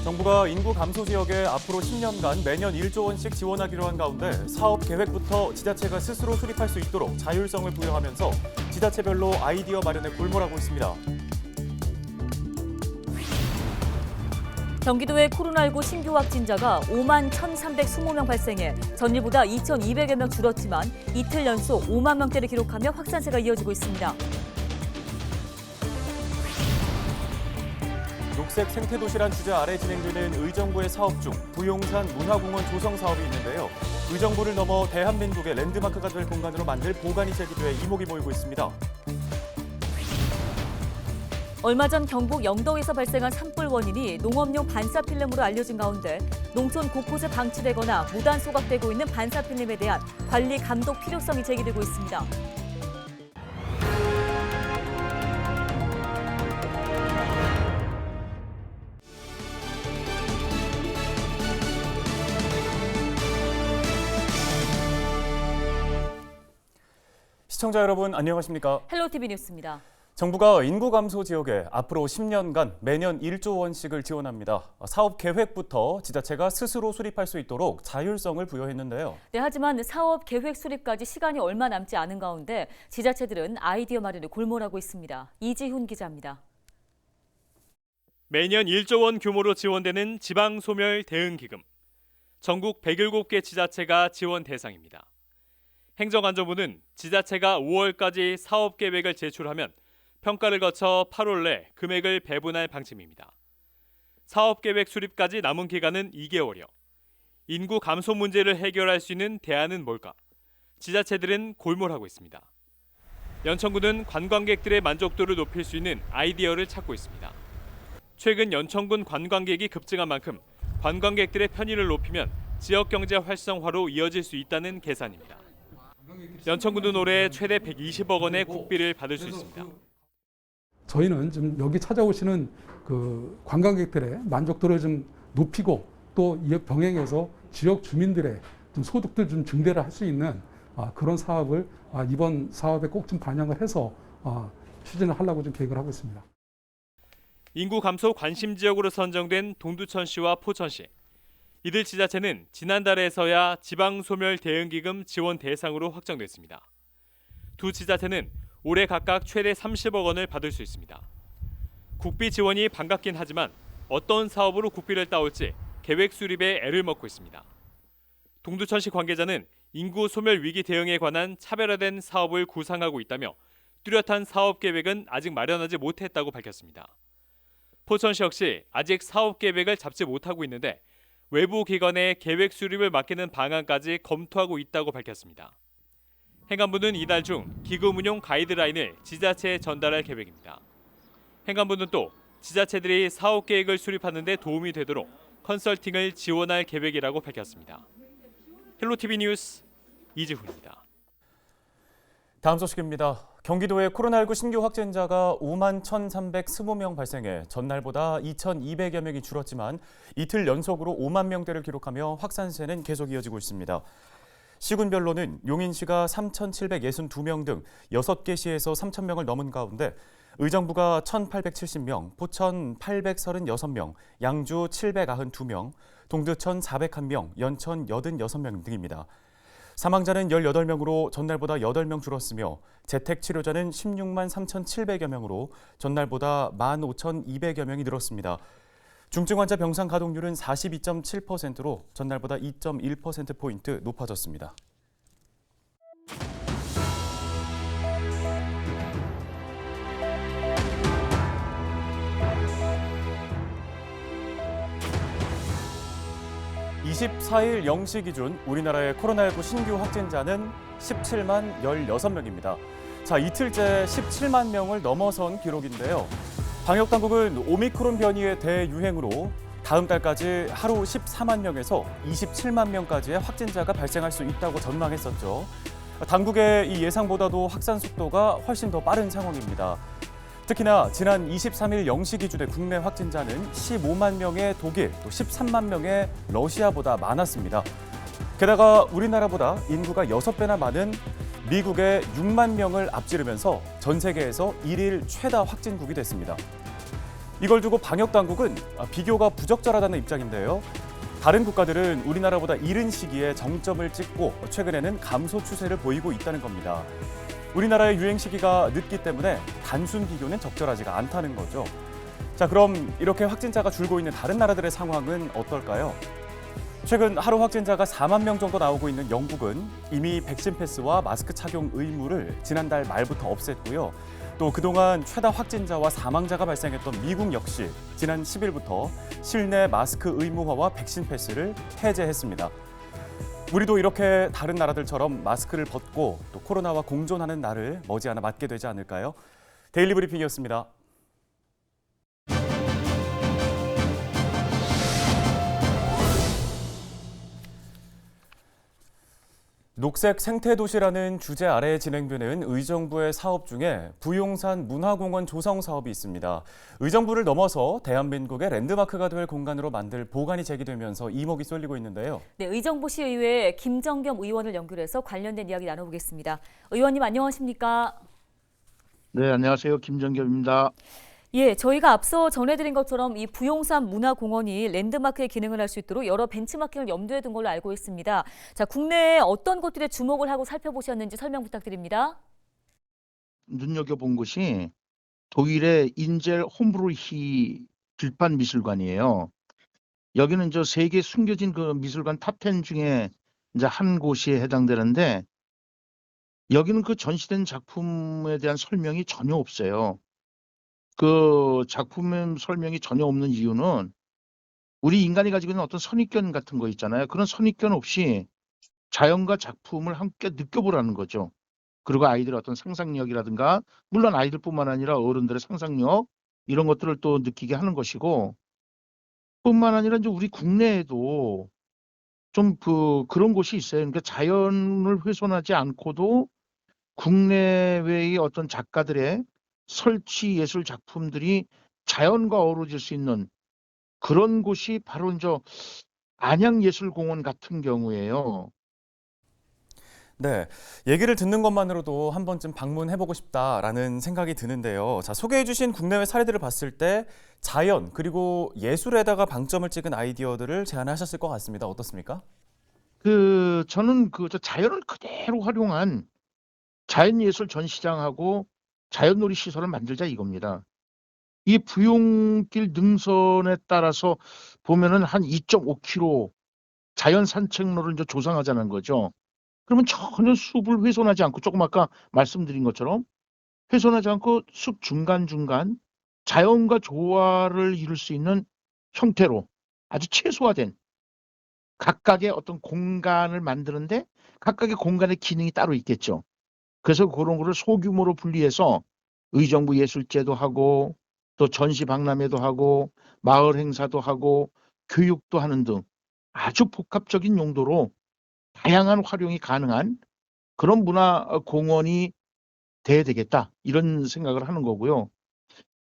정부가 인구 감소 지역에 앞으로 10년간 매년 1조 원씩 지원하기로 한 가운데 사업 계획부터 지자체가 스스로 수립할 수 있도록 자율성을 부여하면서 지자체별로 아이디어 마련에 골몰하고 있습니다. 경기도의 코로나19 신규 확진자가 5만 1,320명 발생해 전일보다 2,200여 명 줄었지만 이틀 연속 5만 명대를 기록하며 확산세가 이어지고 있습니다. 녹색 생태도시란 주제 아래 진행되는 의정부의 사업 중 부용산 문화공원 조성 사업이 있는데요. 의정부를 넘어 대한민국의 랜드마크가 될 공간으로 만들 보관이 제기돼 이목이 모이고 있습니다. 얼마 전 경북 영덕에서 발생한 산불 원인이 농업용 반사필름으로 알려진 가운데 농촌 곳곳에 방치되거나 무단 소각되고 있는 반사필름에 대한 관리 감독 필요성이 제기되고 있습니다. 시청자 여러분 안녕하십니까? 헬로티비 뉴스입니다. 정부가 인구 감소 지역에 앞으로 10년간 매년 1조 원씩을 지원합니다. 사업 계획부터 지자체가 스스로 수립할 수 있도록 자율성을 부여했는데요. 네, 하지만 사업 계획 수립까지 시간이 얼마 남지 않은 가운데 지자체들은 아이디어 마련에 골몰하고 있습니다. 이지훈 기자입니다. 매년 1조 원 규모로 지원되는 지방소멸 대응기금. 전국 107개 지자체가 지원 대상입니다. 행정안전부는 지자체가 5월까지 사업 계획을 제출하면 평가를 거쳐 8월 내 금액을 배분할 방침입니다. 사업 계획 수립까지 남은 기간은 2개월여. 인구 감소 문제를 해결할 수 있는 대안은 뭘까? 지자체들은 골몰하고 있습니다. 연천군은 관광객들의 만족도를 높일 수 있는 아이디어를 찾고 있습니다. 최근 연천군 관광객이 급증한 만큼 관광객들의 편의를 높이면 지역 경제 활성화로 이어질 수 있다는 계산입니다. 연천군은 올해 최대 120억 원의 국비를 받을 수 있습니다. 저희는 좀 여기 찾아오시는 그 관광객들의 만족도를 좀 높이고 또 이에 병행해서 지역 주민들의 좀 소득들 좀 증대를 할 수 있는 그런 사업을 이번 사업에 꼭 좀 반영을 해서 추진을 하려고 좀 계획을 하고 있습니다. 인구 감소 관심 지역으로 선정된 동두천시와 포천시. 이들 지자체는 지난달에서야 지방소멸 대응기금 지원 대상으로 확정됐습니다. 두 지자체는 올해 각각 최대 30억 원을 받을 수 있습니다. 국비 지원이 반갑긴 하지만 어떤 사업으로 국비를 따올지 계획 수립에 애를 먹고 있습니다. 동두천시 관계자는 인구 소멸 위기 대응에 관한 차별화된 사업을 구상하고 있다며 뚜렷한 사업 계획은 아직 마련하지 못했다고 밝혔습니다. 포천시 역시 아직 사업 계획을 잡지 못하고 있는데 외부 기관에 계획 수립을 맡기는 방안까지 검토하고 있다고 밝혔습니다. 행안부는 이달 중 기금 운용 가이드라인을 지자체에 전달할 계획입니다. 행안부는 또 지자체들이 사업 계획을 수립하는 데 도움이 되도록 컨설팅을 지원할 계획이라고 밝혔습니다. 헬로티비 뉴스 이지훈입니다. 다음 소식입니다. 경기도의 코로나19 신규 확진자가 5만 1,320명 발생해 전날보다 2,200여 명이 줄었지만 이틀 연속으로 5만 명대를 기록하며 확산세는 계속 이어지고 있습니다. 시군별로는 용인시가 3,762명 등 6개 시에서 3,000명을 넘은 가운데 의정부가 1,870명, 포천 836명, 양주 792명, 동두천 401명, 연천 86명 등입니다. 사망자는 18명으로 전날보다 8명 줄었으며 재택치료자는 16만 3,700여 명으로 전날보다 15,200여 명이 늘었습니다. 중증 환자 병상 가동률은 42.7%로 전날보다 2.1%포인트 높아졌습니다. (24일) 0시 기준 우리나라의 코로나19 신규 확진자는 17만 16명입니다. 자, 이틀째 17만 명을 넘어선 기록인데요. 방역당국은 오미크론 변이의 대유행으로 다음 달까지 하루 14만 명에서 27만 명까지의 확진자가 발생할 수 있다고 전망했었죠. 당국의 이 예상보다도 확산 속도가 훨씬 더 빠른 상황입니다. 특히나 지난 23일 0시 기준의 국내 확진자는 15만 명의 독일, 또 13만 명의 러시아보다 많았습니다. 게다가 우리나라보다 인구가 6배나 많은 미국의 6만 명을 앞지르면서 전 세계에서 1일 최다 확진국이 됐습니다. 이걸 두고 방역 당국은 비교가 부적절하다는 입장인데요. 다른 국가들은 우리나라보다 이른 시기에 정점을 찍고 최근에는 감소 추세를 보이고 있다는 겁니다. 우리나라의 유행 시기가 늦기 때문에 단순 비교는 적절하지가 않다는 거죠. 자, 그럼 이렇게 확진자가 줄고 있는 다른 나라들의 상황은 어떨까요? 최근 하루 확진자가 4만 명 정도 나오고 있는 영국은 이미 백신 패스와 마스크 착용 의무를 지난달 말부터 없앴고요. 또 그동안 최다 확진자와 사망자가 발생했던 미국 역시 지난 10일부터 실내 마스크 의무화와 백신 패스를 해제했습니다. 우리도 이렇게 다른 나라들처럼 마스크를 벗고 또 코로나와 공존하는 날을 머지않아 맞게 되지 않을까요? 데일리 브리핑이었습니다. 녹색 생태도시라는 주제 아래에 진행되는 의정부의 사업 중에 부용산 문화공원 조성 사업이 있습니다. 의정부를 넘어서 대한민국의 랜드마크가 될 공간으로 만들 보관이 제기되면서 이목이 쏠리고 있는데요. 네, 의정부시의회 김정겸 의원을 연결해서 관련된 이야기 나눠보겠습니다. 의원님 안녕하십니까? 네, 안녕하세요. 김정겸입니다. 예, 저희가 앞서 전해드린 것처럼 이 부용산 문화공원이 랜드마크의 기능을 할 수 있도록 여러 벤치마킹을 염두에 둔 걸로 알고 있습니다. 자, 국내에 어떤 것들에 주목을 하고 살펴보셨는지 설명 부탁드립니다. 눈여겨본 곳이 독일의 인젤 홈브루히 들판 미술관이에요. 여기는 저 세계 숨겨진 그 미술관 탑10 중에 이제 한 곳이 해당되는데 여기는 그 전시된 작품에 대한 설명이 전혀 없어요. 그 작품 설명이 전혀 없는 이유는 우리 인간이 가지고 있는 어떤 선입견 같은 거 있잖아요. 그런 선입견 없이 자연과 작품을 함께 느껴보라는 거죠. 그리고 아이들의 어떤 상상력이라든가 물론 아이들뿐만 아니라 어른들의 상상력 이런 것들을 또 느끼게 하는 것이고 뿐만 아니라 이제 우리 국내에도 좀 그런 곳이 있어요. 그러니까 자연을 훼손하지 않고도 국내외의 어떤 작가들의 설치 예술 작품들이 자연과 어우러질 수 있는 그런 곳이 바로 이제 안양예술공원 같은 경우에요. 네, 얘기를 듣는 것만으로도 한 번쯤 방문해보고 싶다라는 생각이 드는데요. 자, 소개해주신 국내외 사례들을 봤을 때 자연 그리고 예술에다가 방점을 찍은 아이디어들을 제안하셨을 것 같습니다. 어떻습니까? 저는 저 자연을 그대로 활용한 자연예술 전시장하고 자연놀이 시설을 만들자 이겁니다. 이 부용길 능선에 따라서 보면은 한 2.5km 자연 산책로를 이제 조성하자는 거죠. 그러면 전혀 숲을 훼손하지 않고 조금 아까 말씀드린 것처럼 훼손하지 않고 숲 중간중간 자연과 조화를 이룰 수 있는 형태로 아주 최소화된 각각의 어떤 공간을 만드는데 각각의 공간의 기능이 따로 있겠죠. 그래서 그런 거를 소규모로 분리해서 의정부 예술제도 하고 또 전시 박람회도 하고 마을 행사도 하고 교육도 하는 등 아주 복합적인 용도로 다양한 활용이 가능한 그런 문화공원이 돼야 되겠다 이런 생각을 하는 거고요.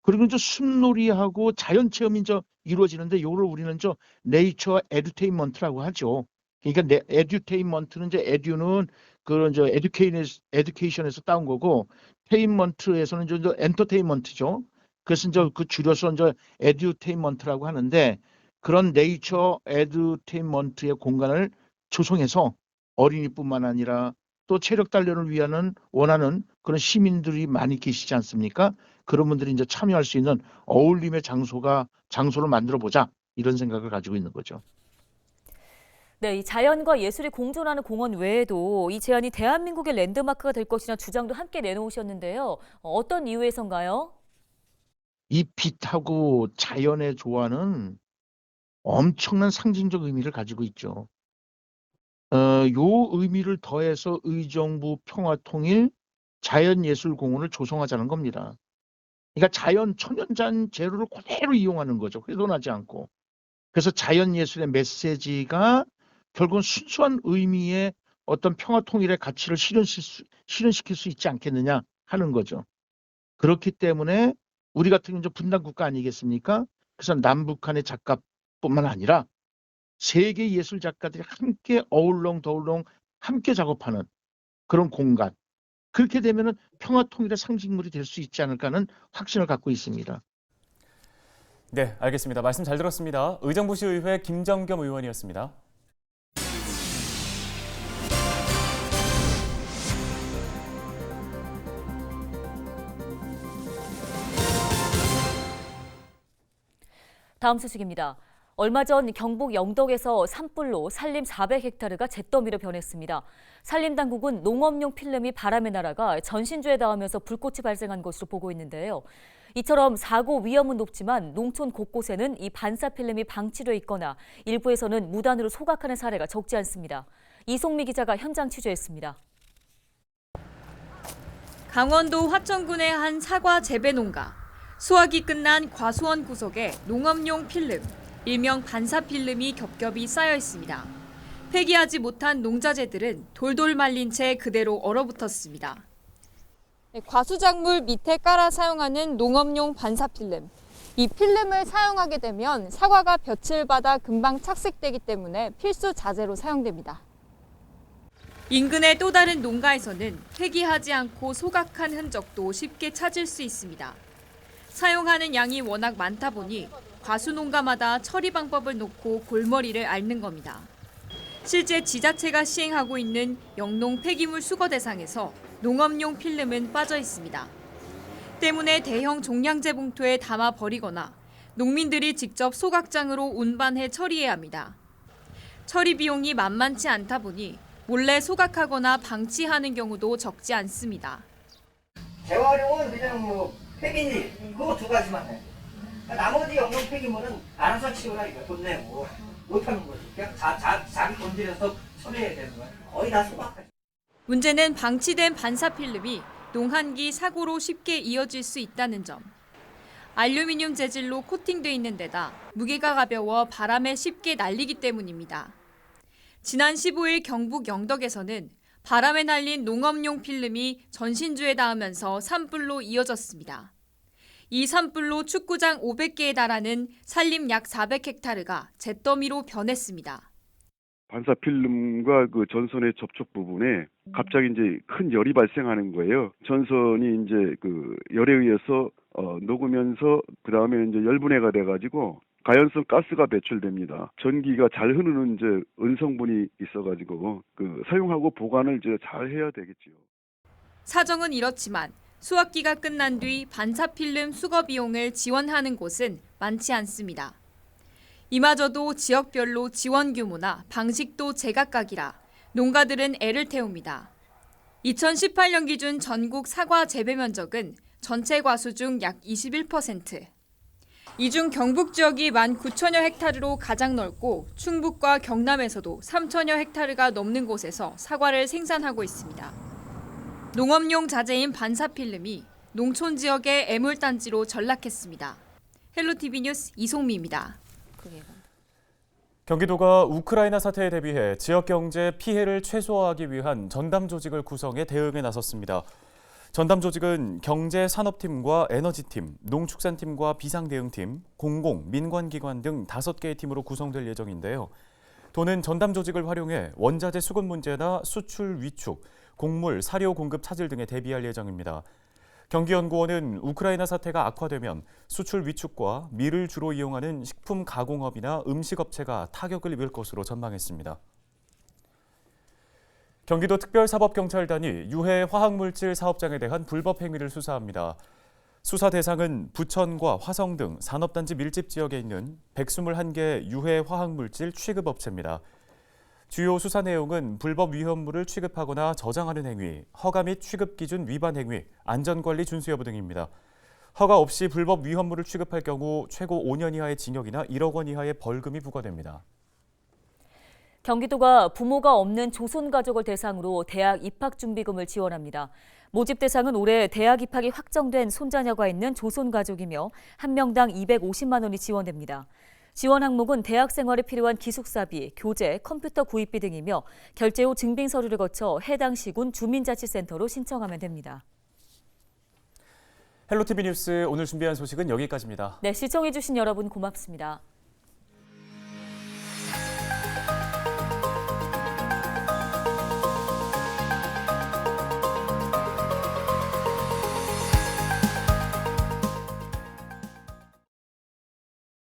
그리고 이제 숲놀이하고 자연 체험이 이제 이루어지는데 이거를 우리는 저 네이처 에듀테인먼트라고 하죠. 그러니까 에듀테인먼트는 이제 에듀는 그런 저 에듀케이션에서 따온 거고 테인먼트에서는 이제 엔터테인먼트죠. 그래서 이제 그 줄여서 이제 에듀테인먼트라고 하는데 그런 네이처 에듀테인먼트의 공간을 조성해서 어린이뿐만 아니라 또 체력 단련을 위한 원하는 그런 시민들이 많이 계시지 않습니까? 그런 분들이 이제 참여할 수 있는 어울림의 장소를 만들어 보자 이런 생각을 가지고 있는 거죠. 네, 이 자연과 예술이 공존하는 공원 외에도 이 제안이 대한민국의 랜드마크가 될 것이라는 주장도 함께 내놓으셨는데요. 어떤 이유에선가요? 이 빛하고 자연의 조화는 엄청난 상징적 의미를 가지고 있죠. 요 의미를 더해서 의정부 평화통일 자연예술공원을 조성하자는 겁니다. 그러니까 자연 천연잔 재료를 그대로 이용하는 거죠. 훼손하지 않고. 그래서 자연예술의 메시지가 결국은 순수한 의미의 어떤 평화통일의 가치를 실현시킬 수 있지 않겠느냐 하는 거죠. 그렇기 때문에 우리 같은 이제 분단국가 아니겠습니까? 그래서 남북한의 작가뿐만 아니라 세계 예술 작가들이 함께 어울렁더울렁 함께 작업하는 그런 공간. 그렇게 되면은 평화 통일의 상징물이 될 수 있지 않을까 하는 확신을 갖고 있습니다. 네, 알겠습니다. 말씀 잘 들었습니다. 의정부시의회 김정겸 의원이었습니다. 다음 소식입니다. 얼마 전 경북 영덕에서 산불로 산림 400헥타르가 잿더미로 변했습니다. 산림당국은 농업용 필름이 바람에 날아가 전신주에 닿으면서 불꽃이 발생한 것으로 보고 있는데요. 이처럼 사고 위험은 높지만 농촌 곳곳에는 이 반사 필름이 방치돼 있거나 일부에서는 무단으로 소각하는 사례가 적지 않습니다. 이송미 기자가 현장 취재했습니다. 강원도 화천군의 한 사과 재배 농가. 수확이 끝난 과수원 구석에 농업용 필름, 일명 반사 필름이 겹겹이 쌓여 있습니다. 폐기하지 못한 농자재들은 돌돌 말린 채 그대로 얼어붙었습니다. 과수작물 밑에 깔아 사용하는 농업용 반사 필름. 이 필름을 사용하게 되면 사과가 볕을 받아 금방 착색되기 때문에 필수 자재로 사용됩니다. 인근의 또 다른 농가에서는 폐기하지 않고 소각한 흔적도 쉽게 찾을 수 있습니다. 사용하는 양이 워낙 많다 보니 과수 농가마다 처리 방법을 놓고 골머리를 앓는 겁니다. 실제 지자체가 시행하고 있는 영농 폐기물 수거 대상에서 농업용 필름은 빠져 있습니다. 때문에 대형 종량제 봉투에 담아 버리거나 농민들이 직접 소각장으로 운반해 처리해야 합니다. 처리 비용이 만만치 않다 보니 몰래 소각하거나 방치하는 경우도 적지 않습니다. 재활용은 그냥 폐기물 그거 두 가지만 해. 나머지 영농 폐기물은 알아서 치우라니까 돈 내고 못하는 거지. 그냥 자기 돈 들여서 처리해야 되는 거야. 거의 다 소각하지. 문제는 방치된 반사 필름이 농한기 사고로 쉽게 이어질 수 있다는 점. 알루미늄 재질로 코팅돼 있는 데다 무게가 가벼워 바람에 쉽게 날리기 때문입니다. 지난 15일 경북 영덕에서는 바람에 날린 농업용 필름이 전신주에 닿으면서 산불로 이어졌습니다. 이 산불로 축구장 500개에 달하는 산림 약 400헥타르가 잿더미로 변했습니다. 반사 필름과 그 전선의 접촉 부분에 갑자기 이제 큰 열이 발생하는 거예요. 전선이 이제 그 열에 의해서 녹으면서 그 다음에 이제 열분해가 돼가지고 가연성 가스가 배출됩니다. 전기가 잘 흐르는 이제 은성분이 있어가지고 그 사용하고 보관을 이제 잘 해야 되겠지요. 사정은 이렇지만 수확기가 끝난 뒤 반사 필름 수거 비용을 지원하는 곳은 많지 않습니다. 이마저도 지역별로 지원 규모나 방식도 제각각이라 농가들은 애를 태웁니다. 2018년 기준 전국 사과 재배 면적은 전체 과수 중 약 21%. 이 중 경북 지역이 19,000여 헥타르로 가장 넓고 충북과 경남에서도 3,000여 헥타르가 넘는 곳에서 사과를 생산하고 있습니다. 농업용 자재인 반사 필름이 농촌 지역의 애물단지로 전락했습니다. 헬로티비 뉴스 이송미입니다. 경기도가 우크라이나 사태에 대비해 지역 경제 피해를 최소화하기 위한 전담 조직을 구성해 대응에 나섰습니다. 전담 조직은 경제산업팀과 에너지팀, 농축산팀과 비상대응팀, 공공, 민관기관 등 5개의 팀으로 구성될 예정인데요. 도는 전담 조직을 활용해 원자재 수급 문제나 수출 위축, 곡물, 사료 공급 차질 등에 대비할 예정입니다. 경기연구원은 우크라이나 사태가 악화되면 수출 위축과 밀을 주로 이용하는 식품 가공업이나 음식업체가 타격을 입을 것으로 전망했습니다. 경기도 특별사법경찰단이 유해 화학물질 사업장에 대한 불법 행위를 수사합니다. 수사 대상은 부천과 화성 등 산업단지 밀집 지역에 있는 121개 유해 화학물질 취급업체입니다. 주요 수사 내용은 불법 위험물을 취급하거나 저장하는 행위, 허가 및 취급 기준 위반 행위, 안전관리 준수 여부 등입니다. 허가 없이 불법 위험물을 취급할 경우 최고 5년 이하의 징역이나 1억 원 이하의 벌금이 부과됩니다. 경기도가 부모가 없는 조손가족을 대상으로 대학 입학준비금을 지원합니다. 모집 대상은 올해 대학 입학이 확정된 손자녀가 있는 조손가족이며 한 명당 250만 원이 지원됩니다. 지원 항목은 대학 생활에 필요한 기숙사비, 교재, 컴퓨터 구입비 등이며 결제 후 증빙 서류를 거쳐 해당 시군 주민자치센터로 신청하면 됩니다. 헬로티비 뉴스 오늘 준비한 소식은 여기까지입니다. 네, 시청해주신 여러분 고맙습니다.